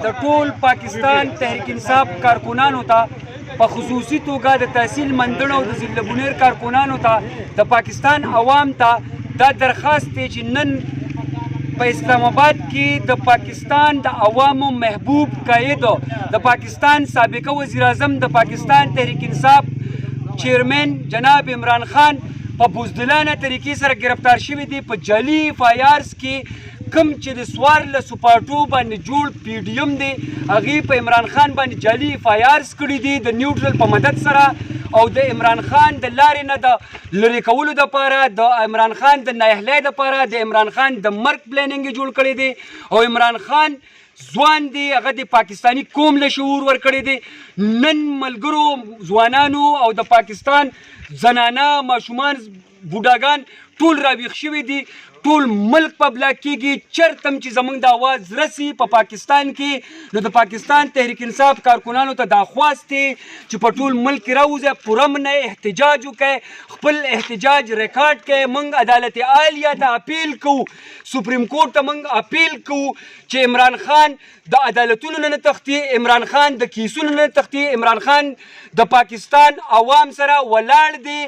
د ټول پاکستان تحریک انصاف کارکنانو ته په خصوصي توګه د تحصیل مندڼو د ضلع بونیر کارکنانو ته د پاکستان عوام ته دا درخواست دی چې نن په اسلام آباد کې د پاکستان د عوامو محبوب قائد د پاکستان سابقه وزیر اعظم د پاکستان تحریک انصاف چیرمن جناب عمران خان په بزدلانه طریقې سره گرفتار شوی دی په جعلي فایرز کې کم چې د 14 پارټو باندې جوړ پی ډی ایم دی هغې په عمران خان باندې جعلي فایرز کړي دي د نیوټرل په مدد سره او د عمران خان د لارې نه د لرې کولو دپاره د عمران خان د نااهلۍ دپاره د عمران خان د مرګ پلانینګ یې جوړ کړی دی او عمران خان ځوان دی هغه د پاکستاني قوم له شعور ورکړی دی نن ملګرو ځوانانو او د پاکستان زنانه ماشومان بوډاګان ټول راویښ شوي دي ټول ملک په بلاک کېږي چېرته هم چې زموږ د اواز رسي په پاکستان کې نو د پاکستان تحریک انصاف کارکنانو ته دا خواست دی چې په ټول ملک کې راوځئ پرامنه احتجاج وکړئ خپل احتجاج ریکارډ کړئ موږ عدالت عالیه ته اپیل کوو سپریم کورټ ته موږ اپیل کوو چې عمران خان د عدالتونو نه تختی عمران خان د کیسونو نه تختی عمران خان د پاکستان عوام سره ولاړ دی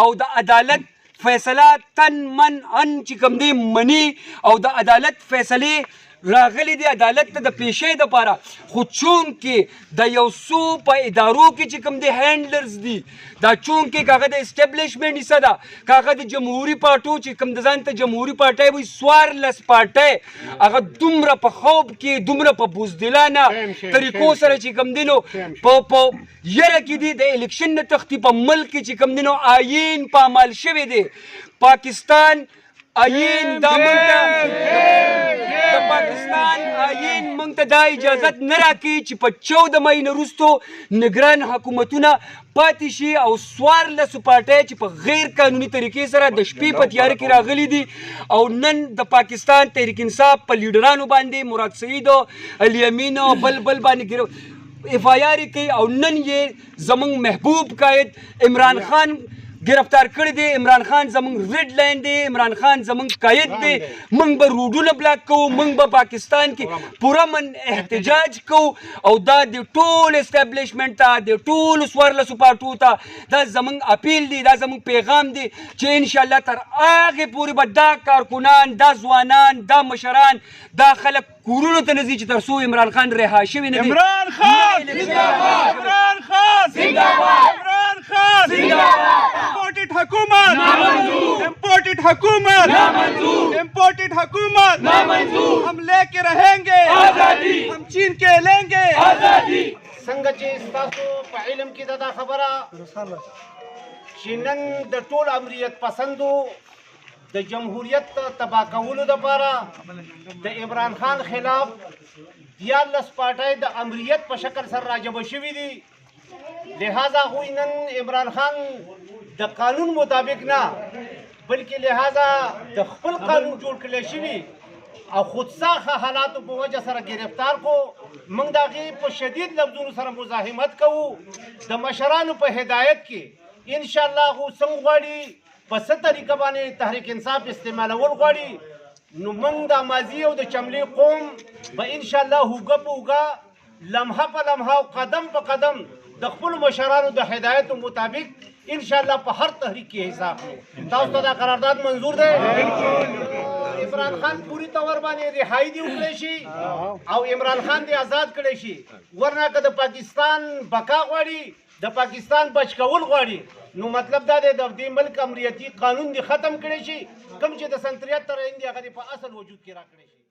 او د عدالت فیصله تن من ان چې کوم دی منی او د عدالت فیصلې راغلی دی عدالت ته د پیشۍ دپاره خو چونکې د یو څو په ادارو کې چې کوم دی هینډلرز دي دا چونکې هغه د اسټبلیشمنټ حصه ده که هغه د جمهوري پارټو چې کوم د ځان ته جمهوري پارټۍ وایي 14 پارټۍ هغه دومره په خوب کې دومره په بزدلانه طریقو سره چې کوم دی نو په یره کې دي د الیکشن نه تختی په ملک کې چې کوم دی نو آیین په عمل شوی دی پاکستان آیین دا موږ د پاکستان آیین موږ ته دا اجازت نه راکوي چې په 14 مۍ نه وروستو نګران حکومتونه پاتې شي او 14 پارټۍ چې په غیر قانوني طریقې سره د شپې په تیاره کې راغلي دي او نن د پاکستان تحریک انصاف په لیډرانو باندې مراد سعید علي امین او بل باندې اف آی آر کوي او نن یې زموږ محبوب قائد عمران خان گرفتار کړی دی عمران خان زموږ ریډ لاین دی عمران خان زموږ قائد دی موږ به روډونه بلاک کوو موږ به پاکستان کې پرامن احتجاج کوو او دا د ټول اسټبلیشمنټ ته د ټول 14 پارټو ته دا زموږ اپیل دی دا زموږ پیغام دی چې انشاءالله تر هغې پورې به دا کارکنان دا ځوانان دا مشران دا خلک کورونو ته نه ځي چې تر څو عمران خان رها شوی نه وي عمران خان زنده‌باد عمران خان زنده‌باد عمران خان زنده‌باد امپورٹڈ حکومت نامنظور امپورٹڈ حکومت نامنظور امپورٹڈ حکومت نامنظور ہم لے کے رہیں گے آزادی ہم چھین کے لیں گے آزادی څنګه چې ستاسو په علم کې دا خبره چې نن د ټول امریت پسندو د جمهوریت تباه کولو دپاره د عمران خان خلاف 14 پارټۍ د امریت په شکل سره راجمع شوي دي لہذا هغوی نن عمران خان د قانون مطابق نه بلکې لہذا د خپل قانون جوړ کړی شوي او خودساخه حالاتو په وجه سره گرفتار کو موږ د هغې په شدید لفظونو سره مزاحمت کوو د مشرانو په هدایت کې انشاءالله هغو څنګه غواړي په څه طریقه باندې تحریک انصاف استعمالول غواړي نو موږ د ماضي او د چملې قوم به انشاءالله هوګه په هوګه لمحه په لمحه او قدم په قدم د خپلو مشرانو د هدایتو مطابق انشاءالله په هر تحریک کې حصه اخلو تاسو ته دا قرارداد منظور دی عمران خان پوری طور باندې رهایی دی وکړی شي او عمران خان دی آزاد کړی شي ورنه که د پاکستان بقا غواړي د پاکستان بچ کول غواړي نو مطلب دا دی د دې ملک امریتي قانون دی ختم کړی شي کوم چې د سنتریت تر هندي هغه په اصل وجود کې راکړی شي